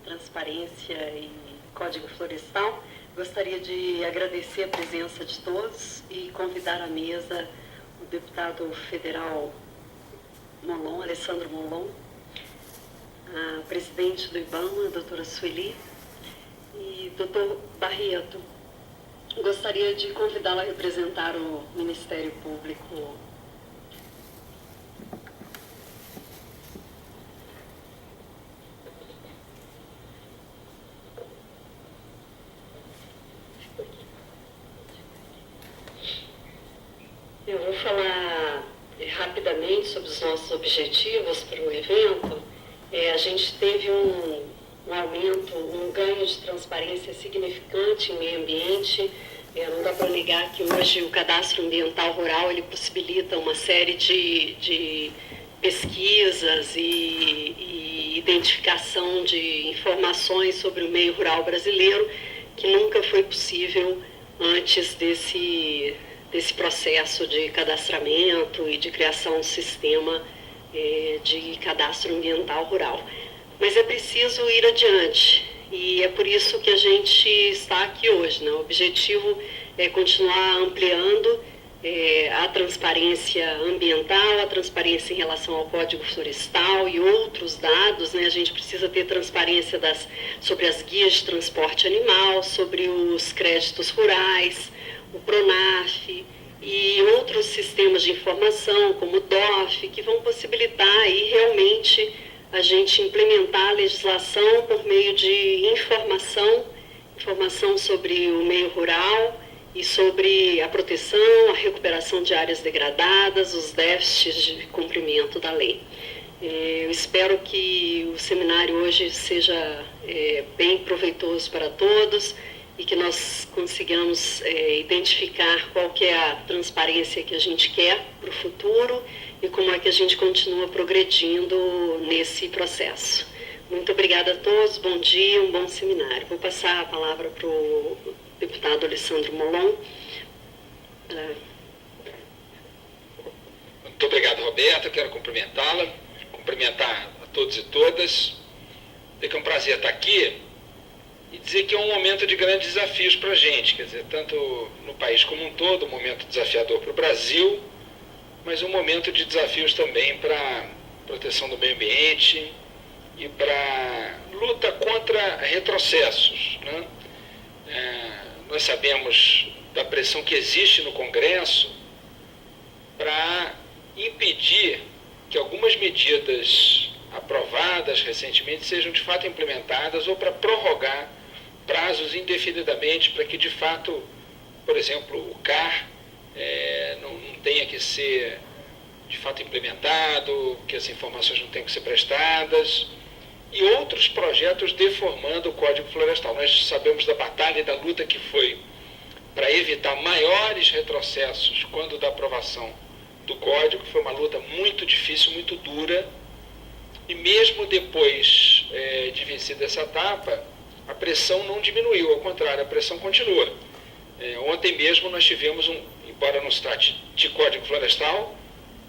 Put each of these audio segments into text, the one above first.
Transparência e Código Florestal. Gostaria de agradecer a presença de todos e convidar à mesa o deputado federal Molon, Alessandro Molon, a presidente do IBAMA, a doutora Sueli, e doutor Barreto. Gostaria de convidá-la a representar o Ministério Público. Eu vou falar rapidamente sobre os nossos objetivos para o evento. A gente teve um aumento, um ganho de transparência significante em meio ambiente. Não dá para negar que hoje o cadastro ambiental rural ele possibilita uma série de pesquisas e identificação de informações sobre o meio rural brasileiro que nunca foi possível antes desse processo de cadastramento e de criação de sistema de cadastro ambiental rural. Mas é preciso ir adiante e é por isso que a gente está aqui hoje, né? O objetivo é continuar ampliando a transparência ambiental, a transparência em relação ao Código Florestal e outros dados, né? A gente precisa ter transparência sobre as guias de transporte animal, sobre os créditos rurais, o PRONAF e outros sistemas de informação, como o DOF, que vão possibilitar aí realmente a gente implementar a legislação por meio de informação sobre o meio rural e sobre a proteção, a recuperação de áreas degradadas, os déficits de cumprimento da lei. Eu espero que o seminário hoje seja bem proveitoso para todos e que nós consigamos identificar qual que é a transparência que a gente quer para o futuro e como é que a gente continua progredindo nesse processo. Muito obrigada a todos, bom dia, um bom seminário. Vou passar a palavra para o deputado Alessandro Molon. Muito obrigado, Roberta. Eu quero cumprimentá-la, cumprimentar a todos e todas. É um prazer estar aqui e dizer que é um momento de grandes desafios para a gente, quer dizer, tanto no país como um todo, um momento desafiador para o Brasil, mas um momento de desafios também para a proteção do meio ambiente e para luta contra retrocessos, né? Nós sabemos da pressão que existe no Congresso para impedir que algumas medidas aprovadas recentemente sejam de fato implementadas ou para prorrogar prazos indefinidamente para que de fato, por exemplo, o CAR não tenha que ser de fato implementado, que as informações não tenham que ser prestadas, e outros projetos deformando o Código Florestal. Nós sabemos da batalha e da luta que foi para evitar maiores retrocessos quando da aprovação do Código, foi uma luta muito difícil, muito dura, e mesmo depois de vencida essa etapa, a pressão não diminuiu, ao contrário, a pressão continua. Ontem mesmo nós tivemos embora não se trate de Código Florestal,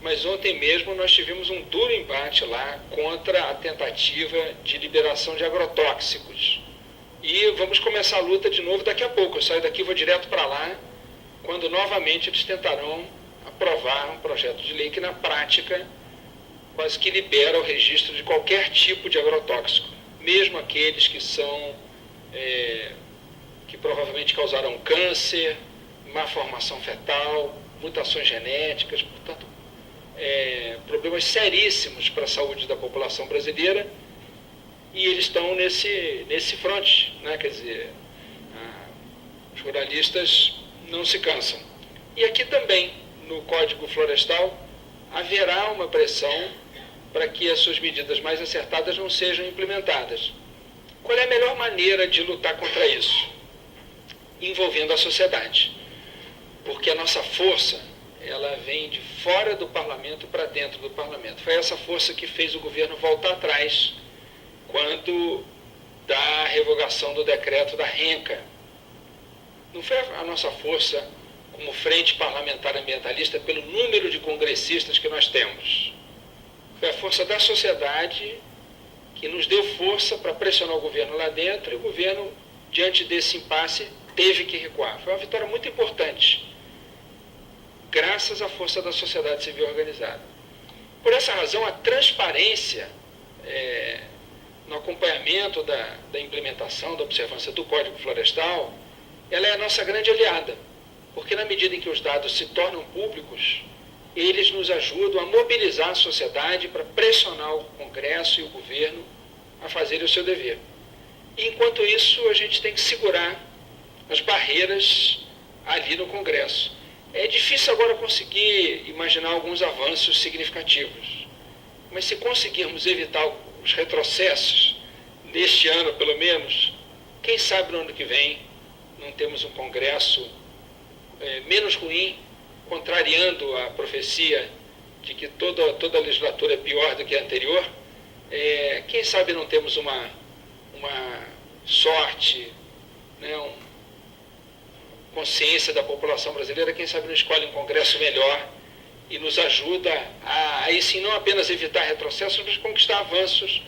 mas ontem mesmo nós tivemos um duro embate lá contra a tentativa de liberação de agrotóxicos. E vamos começar a luta de novo daqui a pouco. Eu saio daqui e vou direto para lá, quando novamente eles tentarão aprovar um projeto de lei que na prática quase que libera o registro de qualquer tipo de agrotóxico, mesmo aqueles que são que provavelmente causarão câncer, má formação fetal, mutações genéticas, portanto, problemas seríssimos para a saúde da população brasileira, e eles estão nesse fronte, né? Quer dizer, os ruralistas não se cansam. E aqui também, no Código Florestal, haverá uma pressão para que as suas medidas mais acertadas não sejam implementadas. Qual é a melhor maneira de lutar contra isso? Envolvendo a sociedade. Porque a nossa força, ela vem de fora do parlamento para dentro do parlamento. Foi essa força que fez o governo voltar atrás quando da revogação do decreto da RENCA. Não foi a nossa força como frente parlamentar ambientalista pelo número de congressistas que nós temos. Foi a força da sociedade que nos deu força para pressionar o governo lá dentro, e o governo, diante desse impasse, teve que recuar. Foi uma vitória muito importante, graças à força da sociedade civil organizada. Por essa razão, a transparência no acompanhamento da implementação, da observância do Código Florestal, ela é a nossa grande aliada, porque na medida em que os dados se tornam públicos, eles nos ajudam a mobilizar a sociedade para pressionar o Congresso e o governo a fazerem o seu dever. E, enquanto isso, a gente tem que segurar as barreiras ali no Congresso. É difícil agora conseguir imaginar alguns avanços significativos, mas se conseguirmos evitar os retrocessos, neste ano pelo menos, quem sabe no ano que vem não temos um Congresso menos ruim, contrariando a profecia de que toda a legislatura é pior do que a anterior. Quem sabe não temos uma sorte, né, consciência da população brasileira, quem sabe não escolhe um Congresso melhor e nos ajuda a, aí sim, não apenas evitar retrocessos, mas conquistar avanços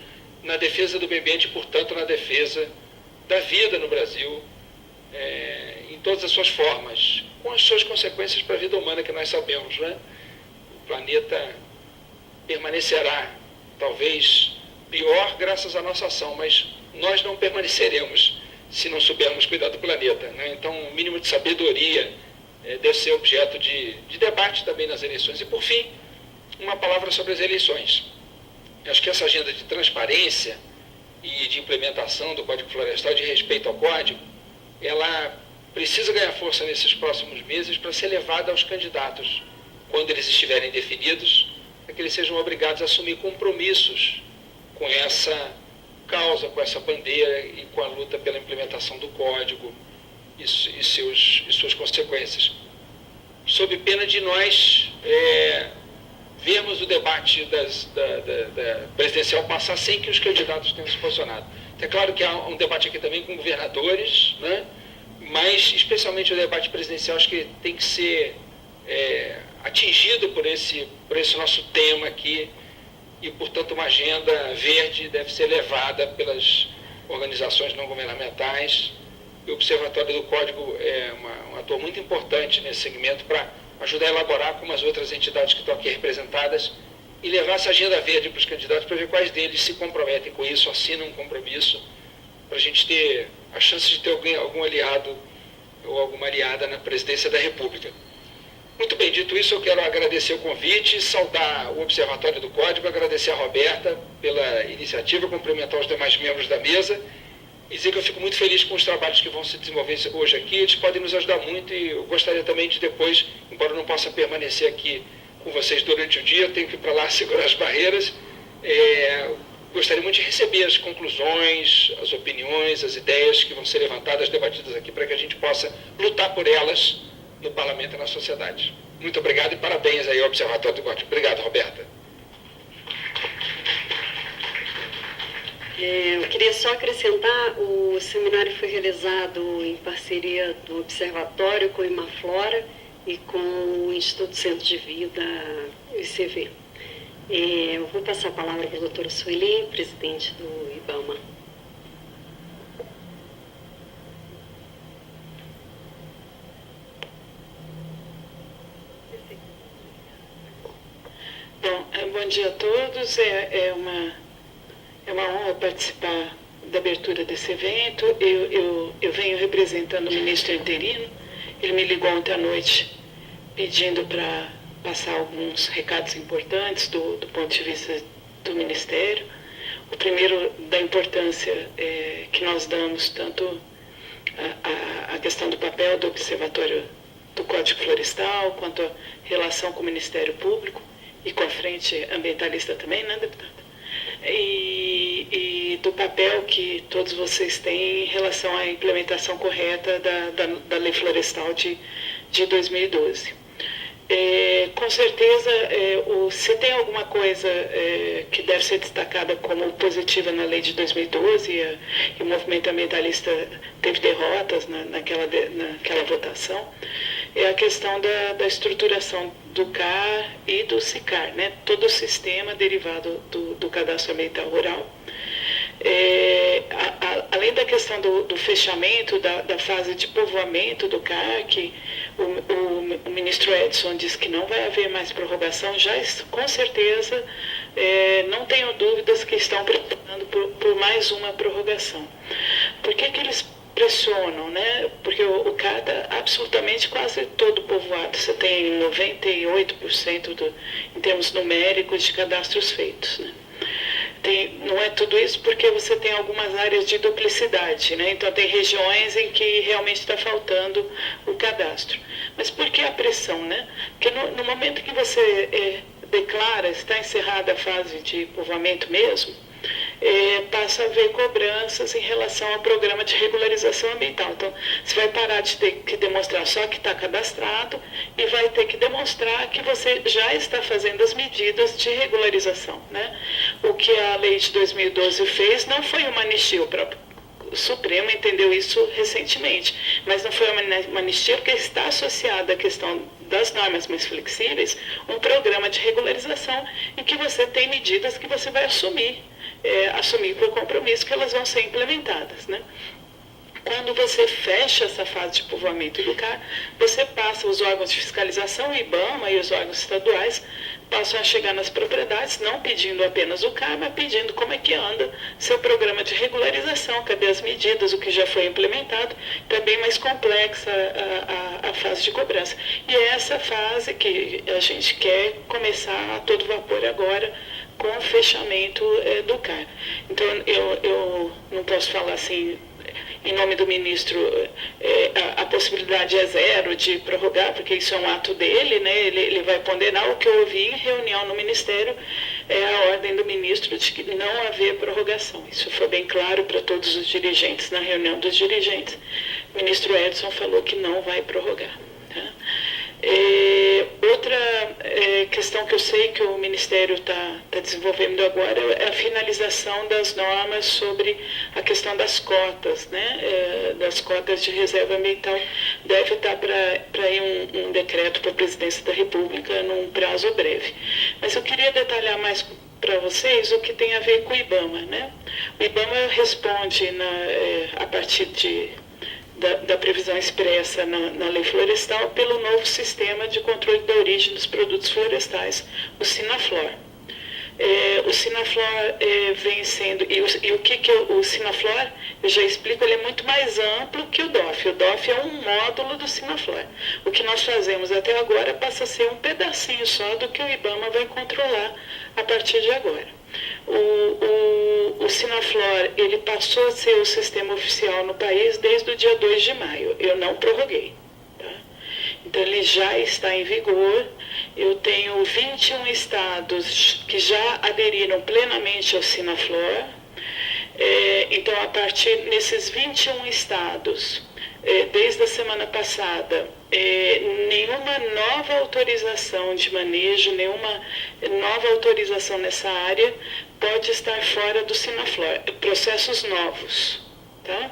na defesa do meio ambiente e, portanto, na defesa da vida no Brasil, em todas as suas formas, com as suas consequências para a vida humana que nós sabemos, né? O planeta permanecerá, talvez, pior graças à nossa ação, mas nós não permaneceremos se não soubermos cuidar do planeta, né? Então, o mínimo de sabedoria deve ser objeto de debate também nas eleições. E, por fim, uma palavra sobre as eleições. Eu acho que essa agenda de transparência e de implementação do Código Florestal, de respeito ao Código, ela precisa ganhar força nesses próximos meses para ser levada aos candidatos, quando eles estiverem definidos, para que eles sejam obrigados a assumir compromissos com essa causa, com essa bandeira e com a luta pela implementação do Código e suas consequências. Sob pena de nós vermos o debate da presidencial passar sem que os candidatos tenham se posicionado. É claro que há um debate aqui também com governadores, né? Mas especialmente o debate presidencial acho que tem que ser atingido por esse nosso tema aqui, e, portanto, uma agenda verde deve ser levada pelas organizações não governamentais. E o Observatório do Código é um ator muito importante nesse segmento para ajudar a elaborar com as outras entidades que estão aqui representadas e levar essa agenda verde para os candidatos para ver quais deles se comprometem com isso, assinam um compromisso, para a gente ter a chance de ter algum aliado ou alguma aliada na presidência da República. Muito bem, dito isso, eu quero agradecer o convite, saudar o Observatório do Código, agradecer a Roberta pela iniciativa, cumprimentar os demais membros da mesa e dizer que eu fico muito feliz com os trabalhos que vão se desenvolver hoje aqui. Eles podem nos ajudar muito e eu gostaria também de depois, embora eu não possa permanecer aqui com vocês durante o dia, eu tenho que ir para lá segurar as barreiras, gostaria muito de receber as conclusões, as opiniões, as ideias que vão ser levantadas, debatidas aqui, para que a gente possa lutar por elas no parlamento e na sociedade. Muito obrigado e parabéns aí ao Observatório do Código. Obrigado, Roberta. Eu queria só acrescentar, o seminário foi realizado em parceria do Observatório com o Imaflora e com o Instituto Centro de Vida, ICV. Eu vou passar a palavra para a doutora Sueli, presidente do IBAMA. Bom dia a todos. É uma honra participar da abertura desse evento. Eu venho representando o ministro interino. Ele me ligou ontem à noite pedindo para passar alguns recados importantes do ponto de vista do Ministério. O primeiro, da importância que nós damos tanto a questão do papel do Observatório do Código Florestal, quanto a relação com o Ministério Público e com a Frente Ambientalista também, né, deputada? E do papel que todos vocês têm em relação à implementação correta da Lei Florestal de 2012. Com certeza, se tem alguma coisa que deve ser destacada como positiva na lei de 2012, e o movimento ambientalista teve derrotas naquela votação, é a questão da estruturação do CAR e do SICAR, né? Todo o sistema derivado do Cadastro Ambiental Rural. além da questão do fechamento, da fase de povoamento do CAR, que o ministro Edson disse que não vai haver mais prorrogação, já com certeza não tenho dúvidas que estão preparando por mais uma prorrogação. Por que eles pressionam, né? Porque o CAR está absolutamente quase todo povoado. Você tem 98% em termos numéricos de cadastros feitos, né? Não é tudo isso porque você tem algumas áreas de duplicidade, né? Então tem regiões em que realmente está faltando o cadastro. Mas por que a pressão, né? Porque no momento que você declara, está encerrada a fase de povoamento mesmo, passa a haver cobranças em relação ao programa de regularização ambiental. Então, você vai parar de ter que demonstrar só que está cadastrado e vai ter que demonstrar que você já está fazendo as medidas de regularização, né? O que a lei de 2012 fez não foi uma anistia, o próprio Supremo entendeu isso recentemente, mas não foi uma anistia porque está associada à questão das normas mais flexíveis, um programa de regularização em que você tem medidas que você vai assumir por compromisso que elas vão ser implementadas, né? Quando você fecha essa fase de povoamento do CAR, você passa os órgãos de fiscalização, o IBAMA e os órgãos estaduais, passam a chegar nas propriedades, não pedindo apenas o CAR, mas pedindo como é que anda seu programa de regularização, cadê as medidas, o que já foi implementado, então é bem mais complexa a fase de cobrança. E é essa fase que a gente quer começar a todo vapor agora, com o fechamento do CAR. Então, eu não posso falar assim, em nome do ministro, a possibilidade é zero de prorrogar, porque isso é um ato dele, né? Ele vai ponderar. O que eu ouvi em reunião no Ministério é a ordem do ministro de que não haver prorrogação. Isso foi bem claro para todos os dirigentes, na reunião dos dirigentes. O ministro Edson falou que não vai prorrogar. Tá? Outra questão que eu sei que o Ministério está desenvolvendo agora é a finalização das normas sobre a questão das cotas, né? Das cotas de reserva ambiental. Deve estar para ir um decreto para a Presidência da República num prazo breve. Mas eu queria detalhar mais para vocês o que tem a ver com o IBAMA, né? O IBAMA responde a partir da previsão expressa na lei florestal pelo novo sistema de controle da origem dos produtos florestais, o Sinaflor. O Sinaflor vem sendo... E o que é o Sinaflor? Eu já explico, ele é muito mais amplo que o DOF. O DOF é um módulo do Sinaflor. O que nós fazemos até agora passa a ser um pedacinho só do que o IBAMA vai controlar a partir de agora. O Sinaflor, ele passou a ser o sistema oficial no país desde o dia 2 de maio. Eu não prorroguei. Tá? Então, ele já está em vigor. Eu tenho 21 estados que já aderiram plenamente ao Sinaflor. Então, a partir desses 21 estados, desde a semana passada, nenhuma nova autorização de manejo, nenhuma nova autorização nessa área pode estar fora do Sinaflor. Processos novos. Tá?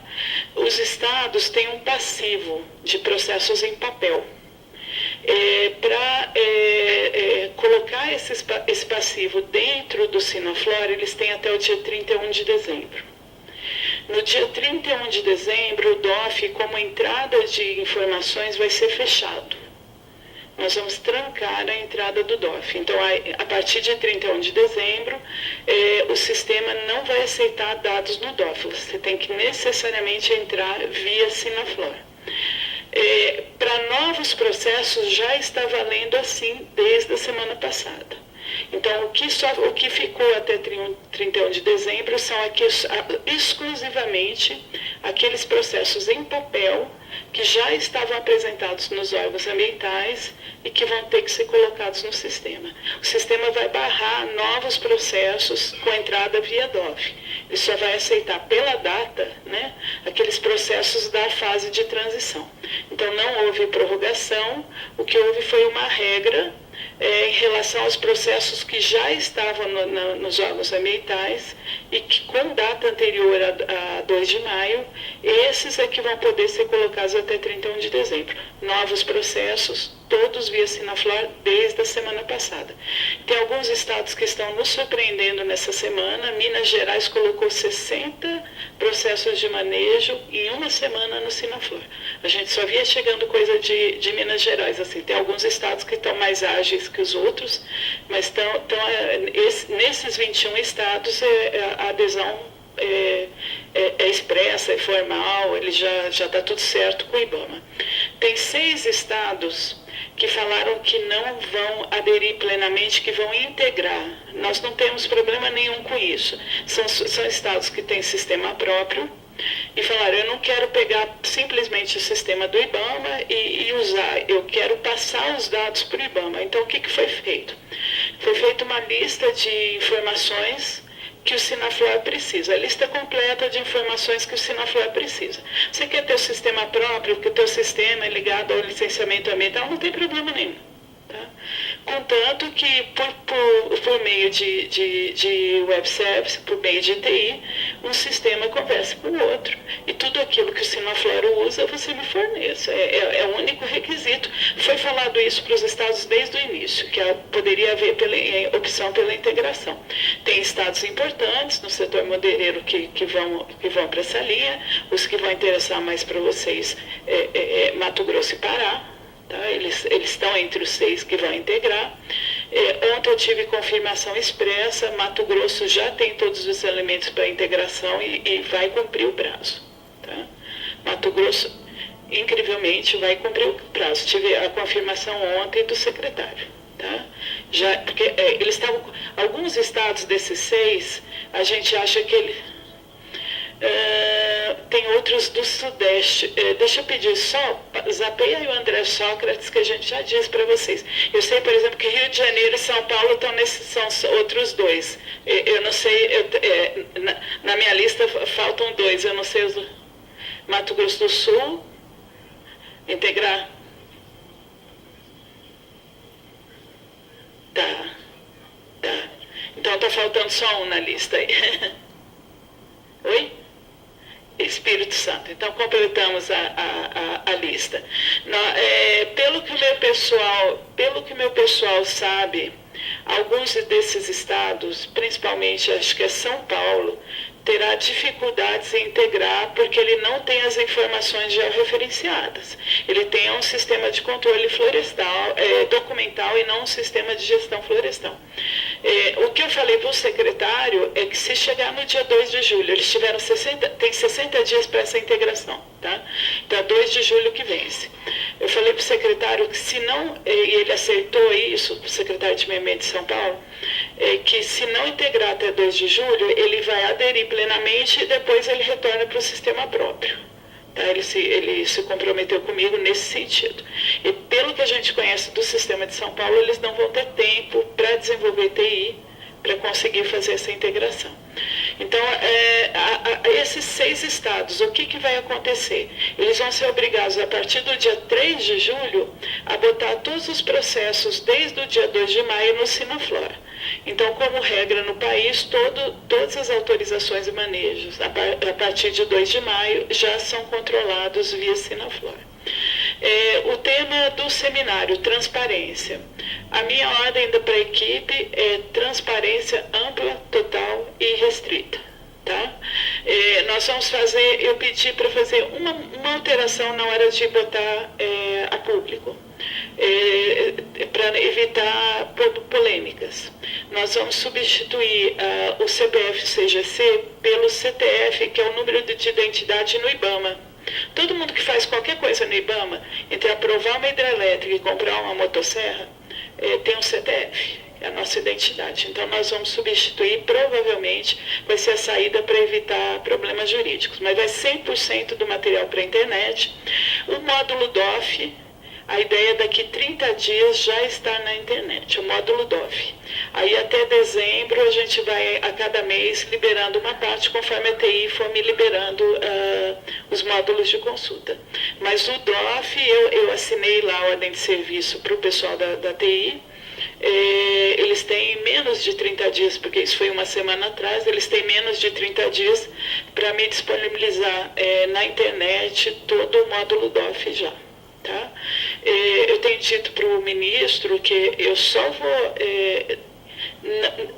Os estados têm um passivo de processos em papel. Para colocar esse passivo dentro do Sinaflor, eles têm até o dia 31 de dezembro. No dia 31 de dezembro, o DOF, como entrada de informações, vai ser fechado. Nós vamos trancar a entrada do DOF. Então, a partir de 31 de dezembro, o sistema não vai aceitar dados no DOF. Você tem que necessariamente entrar via Sinaflor. Para novos processos, já está valendo assim desde a semana passada. Então, o que ficou até 31 de dezembro são exclusivamente aqueles processos em papel que já estavam apresentados nos órgãos ambientais e que vão ter que ser colocados no sistema. O sistema vai barrar novos processos com entrada via DOF. Ele só vai aceitar pela data, né, aqueles processos da fase de transição. Então, não houve prorrogação, o que houve foi uma regra em relação aos processos que já estavam nos órgãos ambientais e que com data anterior a 2 de maio, esses é que vão poder ser colocados até 31 de dezembro. Novos processos todos via Sinaflor desde a semana passada. Tem alguns estados que estão nos surpreendendo nessa semana. Minas Gerais colocou 60 processos de manejo em uma semana no Sinaflor. A gente só via chegando coisa de Minas Gerais. Assim, tem alguns estados que estão mais ágeis que os outros, mas nesses 21 estados a adesão é expressa, é formal, ele já está tudo certo com o IBAMA. Tem 6 estados que falaram que não vão aderir plenamente, que vão integrar. Nós não temos problema nenhum com isso. São estados que têm sistema próprio e falaram, eu não quero pegar simplesmente o sistema do IBAMA e usar, eu quero passar os dados para o IBAMA. Então, o que foi feito? Foi feita uma lista de informações que o Sinaflor precisa, a lista completa de informações que o Sinaflor precisa. Você quer ter o sistema próprio, que o teu sistema é ligado ao licenciamento ambiental, não tem problema nenhum. Tá? Contanto que por meio de web service, por meio de TI, um sistema conversa com o outro. E tudo aquilo que o Sinaflor usa, você me forneça. É o único requisito. Foi falado isso para os estados desde o início, que poderia haver opção pela integração. Tem estados importantes no setor madeireiro que vão para essa linha. Os que vão interessar mais para vocês Mato Grosso e Pará. Tá? Eles estão entre os 6 que vão integrar. Ontem eu tive confirmação expressa, Mato Grosso já tem todos os elementos para integração e vai cumprir o prazo. Tá? Mato Grosso, incrivelmente, vai cumprir o prazo. Tive a confirmação ontem do secretário. Tá? Porque eles estavam. Alguns estados desses 6, a gente acha que tem outros do Sudeste. Deixa eu pedir só, zapeia aí o André Sócrates, que a gente já disse para vocês. Eu sei, por exemplo, que Rio de Janeiro e São Paulo são outros 2. Eu não sei, na minha lista faltam 2, eu não sei. Mato Grosso do Sul, integrar. Tá. Então está faltando só um na lista aí. Oi? Espírito Santo. Então, completamos a lista. Pelo que o meu pessoal sabe, alguns desses estados, principalmente acho que é São Paulo, terá dificuldades em integrar porque ele não tem as informações georreferenciadas. Ele tem um sistema de controle florestal, documental, e não um sistema de gestão florestal. O que eu falei para o secretário é que se chegar no dia 2 de julho, eles tem 60 dias para essa integração, tá? Então, 2 de julho que vence. Eu falei para o secretário que se não, e ele aceitou isso, o secretário de Meio Ambiente de São Paulo, que se não integrar até 2 de julho, ele vai aderir plenamente e depois ele retorna para o sistema próprio. Tá? Ele se comprometeu comigo nesse sentido. E pelo que a gente conhece do sistema de São Paulo, eles não vão ter tempo para desenvolver TI, para conseguir fazer essa integração. Então, esses 6 estados, o que vai acontecer? Eles vão ser obrigados, a partir do dia 3 de julho, a botar todos os processos desde o dia 2 de maio no Sinaflor. Então, como regra no país, todas as autorizações e manejos, a partir de 2 de maio, já são controlados via Sinaflor. O tema do seminário, transparência. A minha ordem para a equipe é transparência ampla, total e restrita. Tá? Nós vamos fazer, eu pedi para fazer uma alteração na hora de botar a público, para evitar polêmicas. Nós vamos substituir o CPF-CGC pelo CTF, que é o número de identidade no IBAMA. Todo mundo que faz qualquer coisa no IBAMA, entre aprovar uma hidrelétrica e comprar uma motosserra, tem um CTF, é a nossa identidade. Então, nós vamos substituir, provavelmente, vai ser a saída para evitar problemas jurídicos, mas vai 100% do material para a internet. O módulo DOF, a ideia é daqui 30 dias já estar na internet, o módulo DOF. Aí até dezembro a gente vai a cada mês liberando uma parte conforme a TI for me liberando os módulos de consulta. Mas o DOF, eu assinei lá a ordem de serviço para o pessoal da TI. Eles têm menos de 30 dias, porque isso foi uma semana atrás, eles têm menos de 30 dias para me disponibilizar na internet todo o módulo DOF já. Tá? Eu tenho dito para o ministro que eu só vou...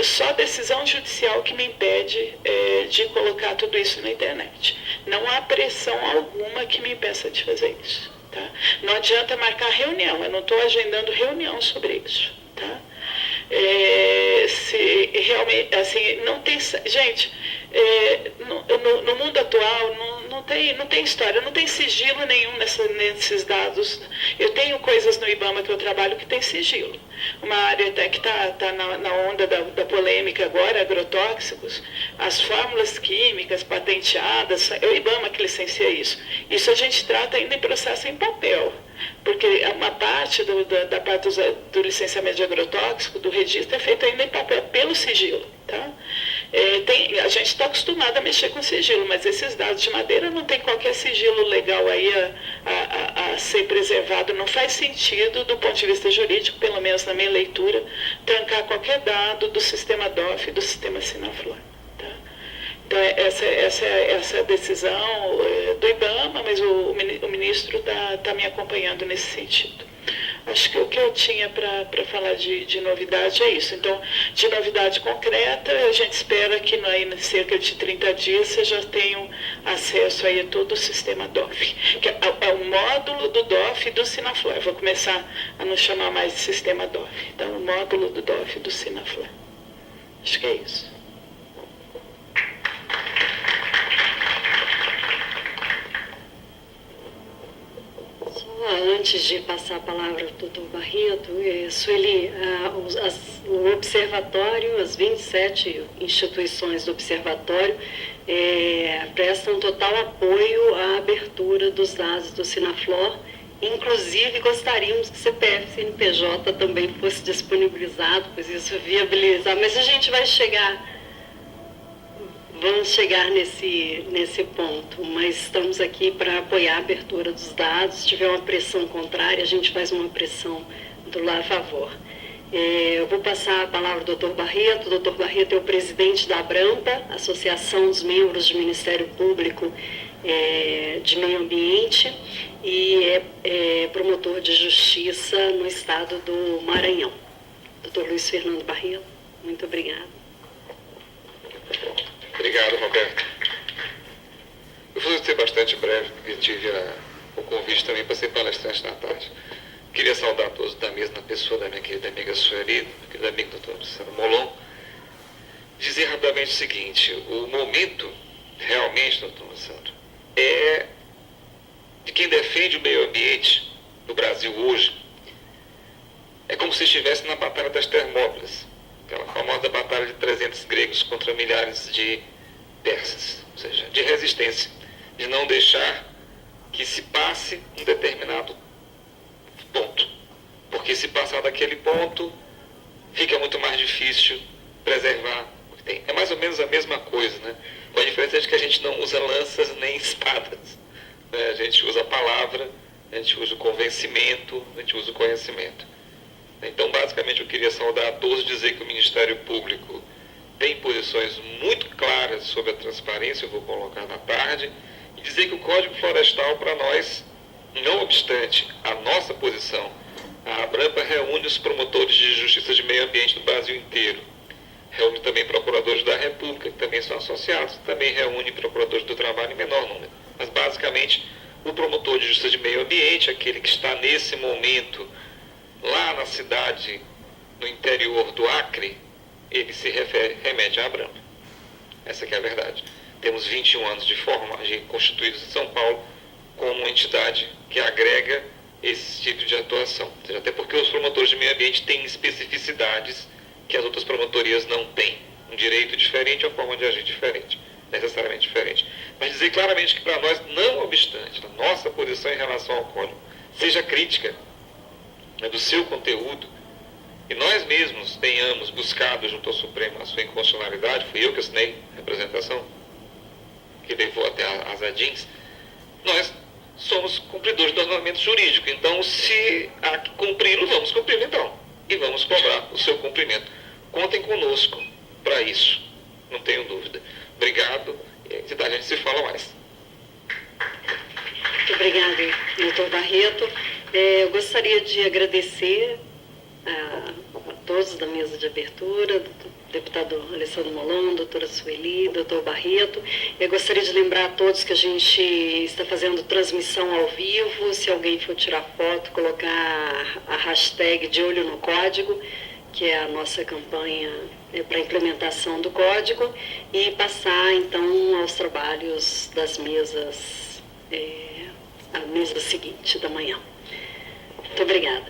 só decisão judicial que me impede de colocar tudo isso na internet. Não há pressão alguma que me impeça de fazer isso. Tá? Não adianta marcar reunião, eu não estou agendando reunião sobre isso. Tá? Se realmente, assim, não tem... Gente, no mundo atual não tem história, não tem sigilo nenhum nesses dados. Eu tenho coisas no IBAMA que eu trabalho que tem sigilo. Uma área até que está na onda da polêmica agora, agrotóxicos, as fórmulas químicas patenteadas, é o IBAMA que licencia isso. Isso a gente trata ainda em processo em papel, porque uma parte da parte do licenciamento de agrotóxico, do registro, é feita ainda em papel pelo sigilo. Tá? A gente está acostumado a mexer com sigilo, mas esses dados de madeira não tem qualquer sigilo legal aí a ser preservado. Não faz sentido, do ponto de vista jurídico, pelo menos na minha leitura, trancar qualquer dado do sistema DOF e do sistema Sinaflor. Tá? Então, essa é a decisão do IBAMA, mas o ministro está me acompanhando nesse sentido. Acho que o que eu tinha para falar de novidade é isso. Então, de novidade concreta, a gente espera que em cerca de 30 dias vocês já tenham acesso aí a todo o sistema DOF, que é o módulo do DOF e do Sinaflor. Vou começar a não chamar mais de sistema DOF. Então, o módulo do DOF e do Sinaflor. Acho que é isso. Antes de passar a palavra ao doutor Barreto, Sueli, o Observatório, as 27 instituições do Observatório prestam total apoio à abertura dos dados do Sinaflor. Inclusive, gostaríamos que CPF e CNPJ também fosse disponibilizado, pois isso viabilizar. Mas a gente vai vamos chegar nesse ponto, mas estamos aqui para apoiar a abertura dos dados. Se tiver uma pressão contrária, a gente faz uma pressão do lado a favor. Eu vou passar a palavra ao doutor Barreto. O doutor Barreto é o presidente da ABRAMPA, Associação dos Membros do Ministério Público de Meio Ambiente, e é promotor de justiça no estado do Maranhão. Doutor Luiz Fernando Barreto, muito obrigada. Obrigado, Roberto. Eu vou ser bastante breve, porque tive o convite também para ser palestrante na tarde. Queria saudar a todos da mesa, na pessoa da minha querida amiga Sueli, querida amiga doutora Luciana Molon. Dizer rapidamente o seguinte: o momento, realmente, doutor Luciano, é de quem defende o meio ambiente no Brasil hoje. É como se estivesse na Batalha das Termópilas, aquela famosa batalha de 300 gregos contra milhares de persas, ou seja, de resistência, de não deixar que se passe um determinado ponto, porque se passar daquele ponto, fica muito mais difícil preservar o que tem. É mais ou menos a mesma coisa, né? Com a diferença de que a gente não usa lanças nem espadas, né? A gente usa a palavra, a gente usa o convencimento, a gente usa o conhecimento. Então, basicamente, eu queria saudar a todos, dizer que o Ministério Público tem posições muito claras sobre a transparência, eu vou colocar na tarde, e dizer que o Código Florestal, para nós, não obstante a nossa posição, a ABRAMPA reúne os promotores de justiça de meio ambiente do Brasil inteiro, reúne também procuradores da República, que também são associados, também reúne procuradores do trabalho em menor número. Mas, basicamente, o promotor de justiça de meio ambiente, aquele que está nesse momento lá na cidade, no interior do Acre, ele se remete à ABRAMPA. Essa que é a verdade. Temos 21 anos de constituídos em São Paulo como uma entidade que agrega esse tipo de atuação. Ou seja, até porque os promotores de meio ambiente têm especificidades que as outras promotorias não têm. Um direito diferente, uma forma de agir diferente, necessariamente diferente. Mas dizer claramente que para nós, não obstante a nossa posição em relação ao código seja crítica do seu conteúdo, e nós mesmos tenhamos buscado junto ao Supremo a sua inconstitucionalidade, fui eu que assinei a representação que levou até as ADINs, nós somos cumpridores do ordenamento jurídico. Então, se há que cumpri-lo, vamos cumpri-lo então, e vamos cobrar o seu cumprimento. Contem conosco para isso, não tenho dúvida. Obrigado, e a gente se fala mais. Muito obrigada, doutor Barreto. Eu gostaria de agradecer a todos da mesa de abertura, do deputado Alessandro Molon, doutora Sueli, doutor Barreto. Eu gostaria de lembrar a todos que a gente está fazendo transmissão ao vivo. Se alguém for tirar foto, colocar a hashtag de olho no código, que é a nossa campanha para a implementação do código, e passar então aos trabalhos das mesas, a mesa seguinte da manhã. Muito obrigada.